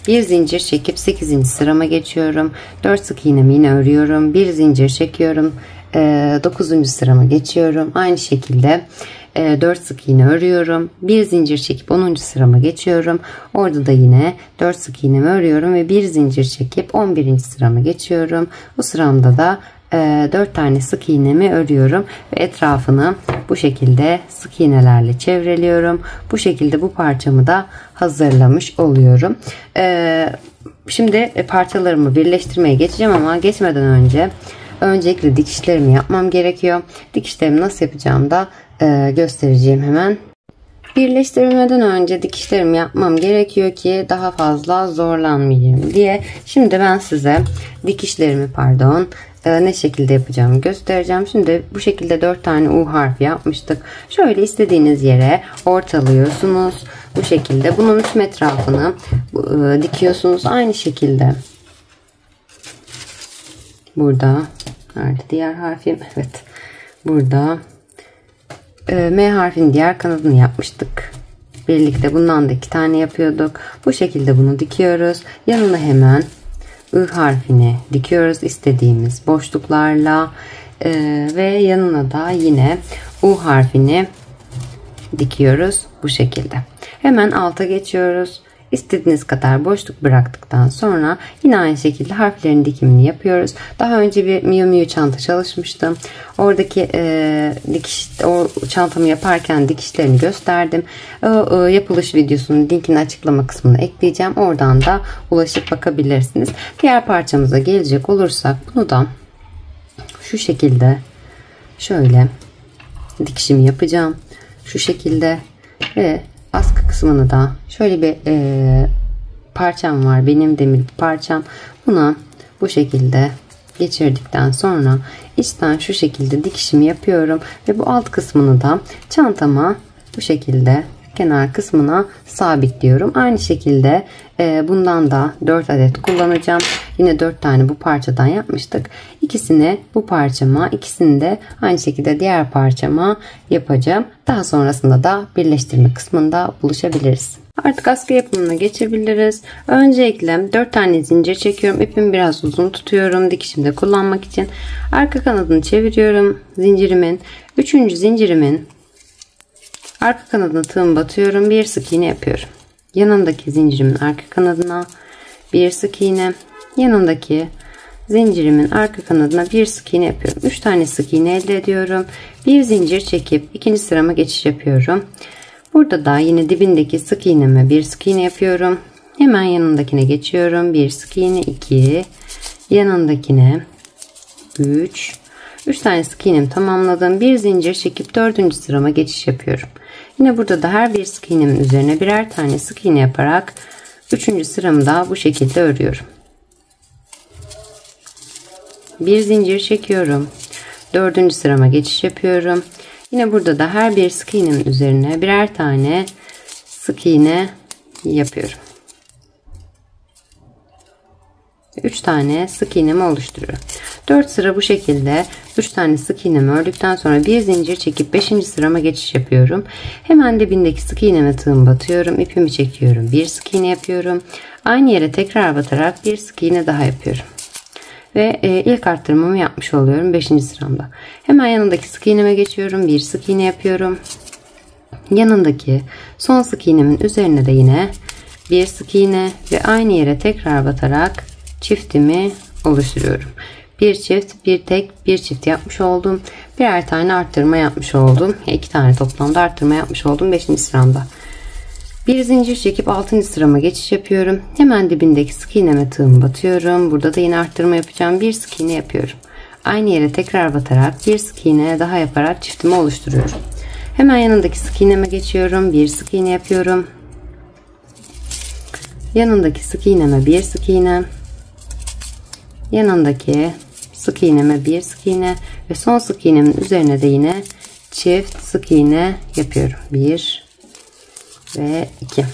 A: Bir zincir çekip 8. sırama geçiyorum. 4 sık iğnemi yine örüyorum. Bir zincir çekiyorum. 9. sırama geçiyorum. Aynı şekilde 4 sık iğne örüyorum. Bir zincir çekip 10. sırama geçiyorum. Orada da yine 4 sık iğnemi örüyorum ve bir zincir çekip 11. sırama geçiyorum. Bu sıramda da 4 tane sık iğnemi örüyorum ve etrafını bu şekilde sık iğnelerle çevreliyorum. Bu şekilde bu parçamı da hazırlamış oluyorum. Şimdi parçalarımı birleştirmeye geçeceğim ama geçmeden önce öncelikle dikişlerimi yapmam gerekiyor. Dikişlerimi nasıl yapacağımı da göstereceğim hemen. Birleştirmeden önce dikişlerimi yapmam gerekiyor ki daha fazla zorlanmayayım diye. Şimdi ben size dikişlerimi ne şekilde yapacağımı göstereceğim. Şimdi bu şekilde 4 tane U harfi yapmıştık. Şöyle istediğiniz yere ortalıyorsunuz. Bu şekilde bunun tüm etrafını dikiyorsunuz. Aynı şekilde. Burada. Nerede diğer harfim? Evet. Burada. M harfinin diğer kanadını yapmıştık. Birlikte bundan da 2 tane yapıyorduk. Bu şekilde bunu dikiyoruz. Yanına hemen I harfini dikiyoruz istediğimiz boşluklarla ve yanına da yine U harfini dikiyoruz bu şekilde. Hemen alta geçiyoruz. İstediğiniz kadar boşluk bıraktıktan sonra yine aynı şekilde harflerin dikimini yapıyoruz. Daha önce bir Miu Miu çanta çalışmıştım. Oradaki o çantamı yaparken dikişlerini gösterdim. O yapılış videosunun linkini açıklama kısmına ekleyeceğim. Oradan da ulaşıp bakabilirsiniz. Diğer parçamıza gelecek olursak bunu da şu şekilde şöyle dikişimi yapacağım. Şu şekilde ve askı kısmını da şöyle bir parçam var. Benim demir bir parçam. Buna bu şekilde geçirdikten sonra içten şu şekilde dikişimi yapıyorum. Ve bu alt kısmını da çantama bu şekilde kenar kısmına sabitliyorum. Aynı şekilde bundan da 4 adet kullanacağım. Yine 4 tane bu parçadan yapmıştık. İkisini bu parçama, ikisini de aynı şekilde diğer parçama yapacağım. Daha sonrasında da birleştirme kısmında buluşabiliriz. Artık askı yapımına geçebiliriz. Öncelikle 4 tane zincir çekiyorum. İpimi biraz uzun tutuyorum dikişimde kullanmak için. Arka kanadını çeviriyorum. Zincirimin 3. zincirimin arka kanadına tığım batıyorum. Bir sık iğne yapıyorum. Yanındaki zincirimin arka kanadına bir sık iğne. Yanındaki zincirimin arka kanadına bir sık iğne yapıyorum. 3 tane sık iğne elde ediyorum. Bir zincir çekip ikinci sırama geçiş yapıyorum. Burada da yine dibindeki sık iğneme bir sık iğne yapıyorum. Hemen yanındakine geçiyorum. Bir sık iğne 2. Yanındakine 3 tane sık iğnemi tamamladım. Bir zincir çekip 4. sırama geçiş yapıyorum. Yine burada da her bir sık iğnemin üzerine birer tane sık iğne yaparak 3. sıramı da bu şekilde örüyorum. Bir zincir çekiyorum. 4. sırama geçiş yapıyorum. Yine burada da her bir sık iğnemin üzerine birer tane sık iğne yapıyorum. 3 tane sık iğnemi oluşturuyorum. 4 sıra bu şekilde 3 tane sık iğnemi ördükten sonra bir zincir çekip 5. sırama geçiş yapıyorum. Hemen dibindeki sık iğneme tığım batıyorum. İpimi çekiyorum. Bir sık iğne yapıyorum. Aynı yere tekrar batarak bir sık iğne daha yapıyorum. Ve ilk arttırmamı yapmış oluyorum 5. sıramda. Hemen yanındaki sık iğneme geçiyorum. Bir sık iğne yapıyorum. Yanındaki son sık iğnemin üzerine de yine bir sık iğne ve aynı yere tekrar batarak çiftimi oluşturuyorum. Bir çift, bir tek, bir çift yapmış oldum. Birer tane arttırma yapmış oldum. 2 tane toplamda arttırma yapmış oldum 5. sıramda. Bir zincir çekip 6. sırama geçiş yapıyorum. Hemen dibindeki sık iğneme tığımı batıyorum. Burada da yine arttırma yapacağım. Bir sık iğne yapıyorum. Aynı yere tekrar batarak bir sık iğne daha yaparak çiftimi oluşturuyorum. Hemen yanındaki sık iğneme geçiyorum. Bir sık iğne yapıyorum. Yanındaki sık iğneme bir sık iğne. Yanındaki sık iğneme bir sık iğne ve son sık iğnemin üzerine de yine çift sık iğne yapıyorum. 1 ve 2.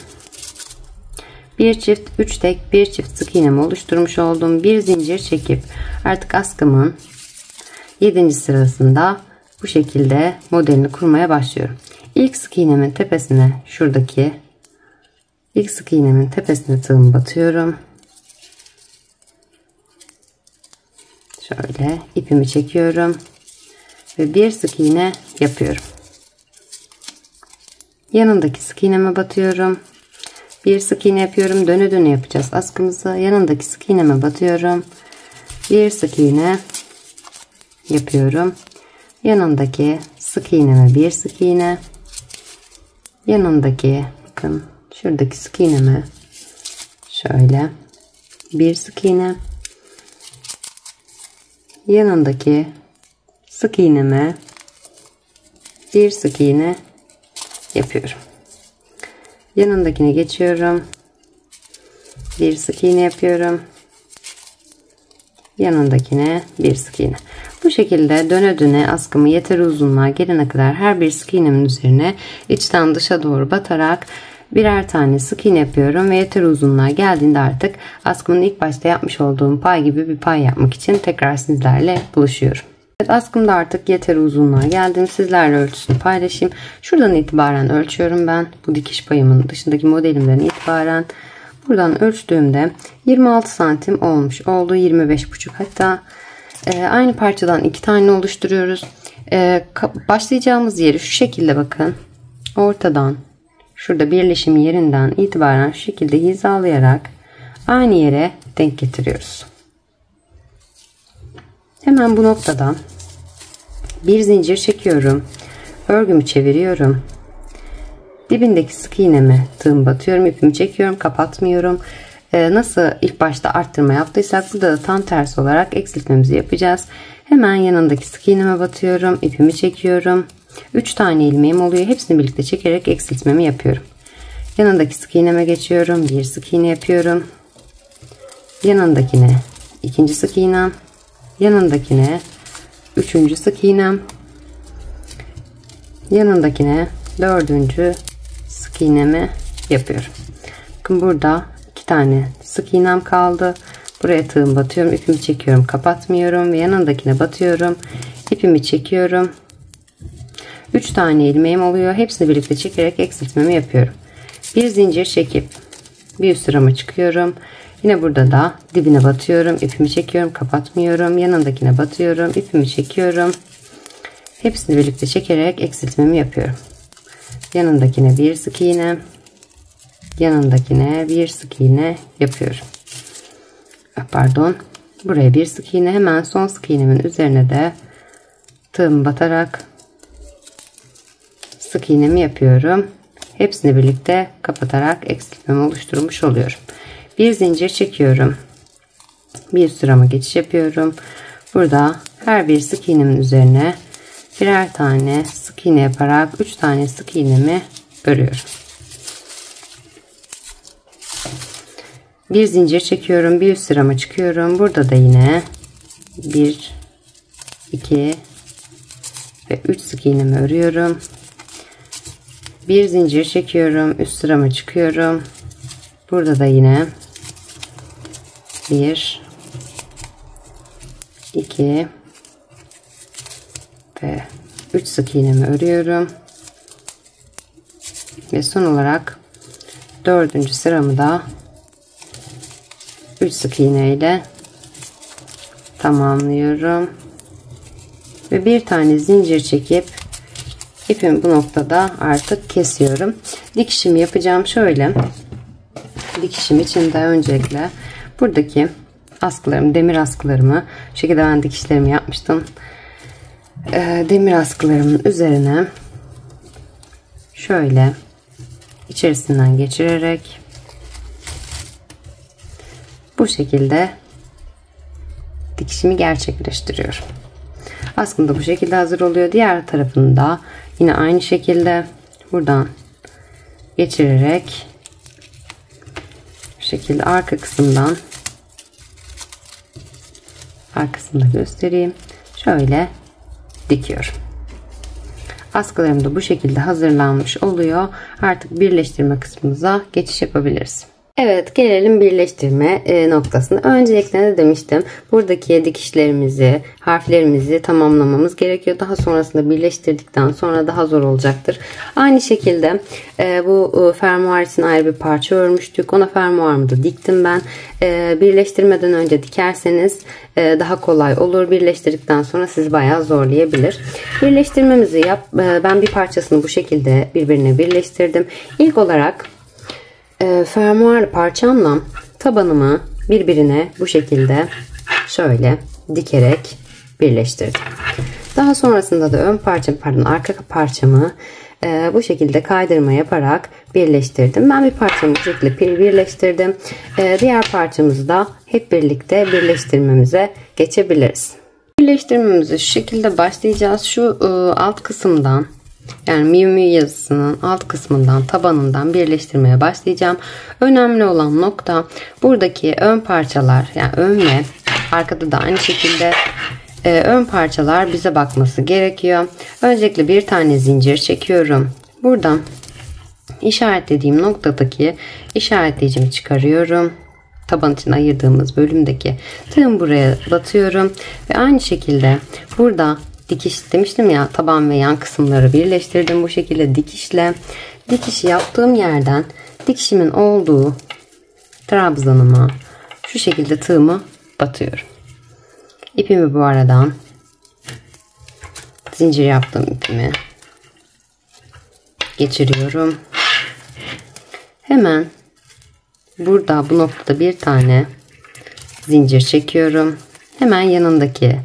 A: Bir çift, 3 tek, bir çift sık iğnemi oluşturmuş oldum. Bir zincir çekip artık askımın 7. sırasında bu şekilde modelini kurmaya başlıyorum. İlk sık iğnemin tepesine şuradaki ilk sık iğnemin tepesine tığımı batıyorum. Şöyle ipimi çekiyorum ve bir sık iğne yapıyorum. Yanındaki sık iğneme batıyorum. Bir sık iğne yapıyorum. Döne döne yapacağız askımızı. Yanındaki sık iğneme batıyorum. Bir sık iğne yapıyorum. Yanındaki sık iğneme bir sık iğne. Yanındaki bakın şuradaki sık iğneme şöyle bir sık iğne. Yanındaki sık iğneme bir sık iğne yapıyorum. Yanındakine geçiyorum. Bir sık iğne yapıyorum. yanındakine bir sık iğne. Bu şekilde döne döne askımı yeteri uzunluğa gelene kadar her bir sık iğnemin üzerine içten dışa doğru batarak birer tane sık iğne yapıyorum ve yeteri uzunluğa geldiğinde artık askımın ilk başta yapmış olduğum pay gibi bir pay yapmak için tekrar sizlerle buluşuyorum. Evet, askımda artık yeteri uzunluğa geldim. Sizlerle ölçüsünü paylaşayım. Şuradan itibaren ölçüyorum ben. Bu dikiş payımın dışındaki modelimden itibaren. Buradan ölçtüğümde 26 santim olmuş oldu. 25,5 hatta. Aynı parçadan 2 tane oluşturuyoruz. Başlayacağımız yeri şu şekilde bakın. Ortadan şurada birleşim yerinden itibaren şu şekilde hizalayarak aynı yere denk getiriyoruz. Hemen bu noktadan bir zincir çekiyorum. Örgümü çeviriyorum. Dibindeki sık iğneme tığım batıyorum. İpimi çekiyorum. Kapatmıyorum. Nasıl ilk başta arttırma yaptıysak burada da tam tersi olarak eksiltmemizi yapacağız. Hemen yanındaki sık iğneme batıyorum. İpimi çekiyorum. 3 tane ilmeğim oluyor. Hepsini birlikte çekerek eksiltmemi yapıyorum. Yanındaki sık iğneme geçiyorum. Bir sık iğne yapıyorum. Yanındakine ikinci sık iğnem. Yanındakine üçüncü sık iğnem. Yanındakine dördüncü sık iğnemi yapıyorum. Bakın burada 2 tane sık iğnem kaldı. Buraya tığım batıyorum. İpimi çekiyorum. Kapatmıyorum ve yanındakine batıyorum. İpimi çekiyorum. 3 tane ilmeğim oluyor. Hepsini birlikte çekerek eksiltmemi yapıyorum. Bir zincir çekip bir üst sıramı çıkıyorum. Yine burada da dibine batıyorum. İpimi çekiyorum. Kapatmıyorum. Yanındakine batıyorum. İpimi çekiyorum. Hepsini birlikte çekerek eksiltmemi yapıyorum. Yanındakine bir sık iğne. Yanındakine bir sık iğne yapıyorum. Pardon. Buraya bir sık iğne. Hemen son sık iğnemin üzerine de tığımı batarak sık iğnemi yapıyorum. Hepsini birlikte kapatarak eksiltmemi oluşturmuş oluyorum. Bir zincir çekiyorum. Bir sıramı geçiş yapıyorum. Burada her bir sık iğnemin üzerine birer tane sık iğne yaparak 3 tane sık iğnemi örüyorum. Bir zincir çekiyorum. Bir üst sırama çıkıyorum. Burada da yine 1, 2 ve 3 sık iğnemi örüyorum. Bir zincir çekiyorum. Üst sırama çıkıyorum. Burada da yine 1, 2 ve 3 sık iğnemi örüyorum. Ve son olarak 4. sıramı da 3 sık iğne ile tamamlıyorum. Ve bir tane zincir çekip ipimi bu noktada artık kesiyorum. Dikişimi yapacağım. Şöyle dikişim için de öncelikle buradaki askılarımı, demir askılarımı, şu şekilde ben dikişlerimi yapmıştım. Demir askılarımın üzerine şöyle içerisinden geçirerek bu şekilde dikişimi gerçekleştiriyorum. Askım da bu şekilde hazır oluyor. Diğer tarafını da yine aynı şekilde buradan geçirerek bu şekilde arka kısımdan, arkasını da göstereyim. Şöyle dikiyorum. Askılarım da bu şekilde hazırlanmış oluyor. Artık birleştirme kısmımıza geçiş yapabiliriz. Evet, gelelim birleştirme noktasına. Öncelikle de demiştim, buradaki dikişlerimizi, harflerimizi tamamlamamız gerekiyor. Daha sonrasında birleştirdikten sonra daha zor olacaktır. Aynı şekilde bu fermuar için ayrı bir parça örmüştük. Ona fermuarımı da diktim ben. Birleştirmeden önce dikerseniz daha kolay olur. Birleştirdikten sonra sizi bayağı zorlayabilir. Birleştirmemizi ben bir parçasını bu şekilde birbirine birleştirdim. İlk olarak fermuar parçamla tabanımı birbirine bu şekilde şöyle dikerek birleştirdim. Daha sonrasında da arka parçamı bu şekilde kaydırma yaparak birleştirdim. Ben bir parçamı bu şekilde birleştirdim. Diğer parçamızı da hep birlikte birleştirmemize geçebiliriz. Birleştirmemizi şu şekilde başlayacağız. Şu alt kısımdan, yani Miu Miu yazısının alt kısmından, tabanından birleştirmeye başlayacağım. Önemli olan nokta buradaki ön parçalar, yani ön ve Arkada da aynı şekilde ön parçalar bize bakması gerekiyor. Öncelikle bir tane zincir çekiyorum. Buradan işaretlediğim noktadaki işaretleyicimi çıkarıyorum. Taban için ayırdığımız bölümdeki tığım buraya batıyorum ve aynı şekilde burada dikiş demiştim ya, taban ve yan kısımları birleştirdim bu şekilde dikişle. Dikişi yaptığım yerden dikişimin olduğu trabzanıma şu şekilde tığımı batıyorum. İpimi bu aradan, zincir yaptığım ipimi geçiriyorum. Hemen burada bu noktada bir tane zincir çekiyorum. Hemen yanındaki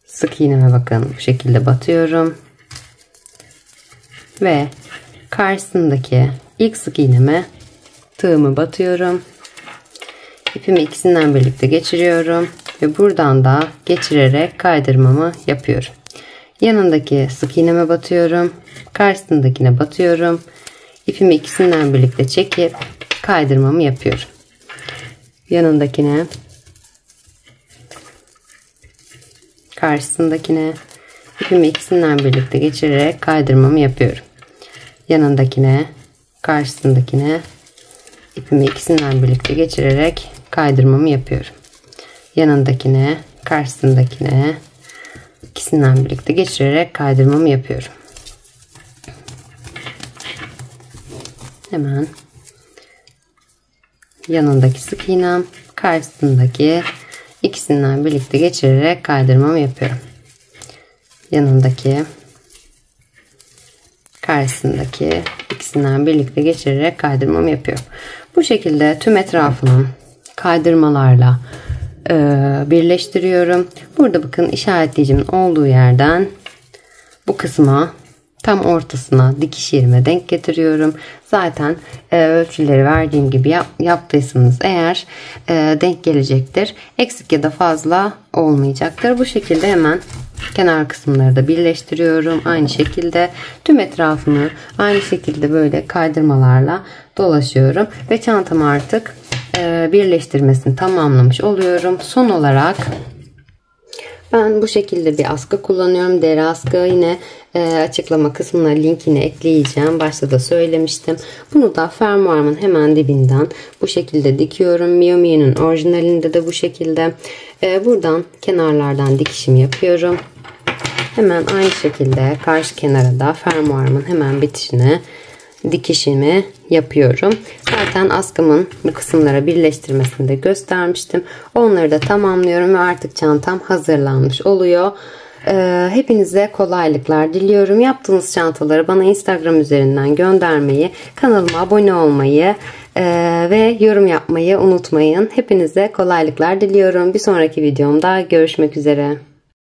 A: sık iğneme bakın bu şekilde batıyorum. Ve karşısındaki ilk sık iğneme tığımı batıyorum. İpimi ikisinden birlikte geçiriyorum. Ve buradan da geçirerek kaydırmamı yapıyorum. Yanındaki sık iğneme batıyorum. Karşısındakine batıyorum. İpimi ikisinden birlikte çekip kaydırmamı yapıyorum. Yanındakine, karşısındakine, ipimi ikisinden birlikte geçirerek kaydırmamı yapıyorum. Yanındakine, karşısındakine, ipimi ikisinden birlikte geçirerek kaydırmamı yapıyorum. Yanındakine, karşısındakine, ikisinden birlikte geçirerek kaydırmamı yapıyorum. Hemen yanındaki sık iğnem, karşısındaki ikisinden birlikte geçirerek kaydırmamı yapıyorum. Yanındaki, karşısındaki ikisinden birlikte geçirerek kaydırmamı yapıyorum. Bu şekilde tüm etrafını kaydırmalarla birleştiriyorum. Burada bakın işaretleyicimin olduğu yerden bu kısma, tam ortasına, dikiş yerime denk getiriyorum. Zaten ölçüleri verdiğim gibi yaptıysanız eğer denk gelecektir. Eksik ya da fazla olmayacaktır. Bu şekilde hemen kenar kısımları da birleştiriyorum. Aynı şekilde tüm etrafını aynı şekilde böyle kaydırmalarla dolaşıyorum. Ve çantamı artık birleştirmesini tamamlamış oluyorum. Son olarak ben bu şekilde bir askı kullanıyorum. Deri askı, yine açıklama kısmına linkini ekleyeceğim. Başta da söylemiştim. Bunu da fermuarımın hemen dibinden bu şekilde dikiyorum. Mio Mio'nun orijinalinde de bu şekilde. Buradan kenarlardan dikişimi yapıyorum. Hemen aynı şekilde karşı kenara da fermuarımın hemen bitişine dikişimi yapıyorum. Zaten askımın bu kısımlara birleştirmesini de göstermiştim. Onları da tamamlıyorum ve artık çantam hazırlanmış oluyor. Hepinize kolaylıklar diliyorum. Yaptığınız çantaları bana Instagram üzerinden göndermeyi, kanalıma abone olmayı ve yorum yapmayı unutmayın. Hepinize kolaylıklar diliyorum. Bir sonraki videomda görüşmek üzere.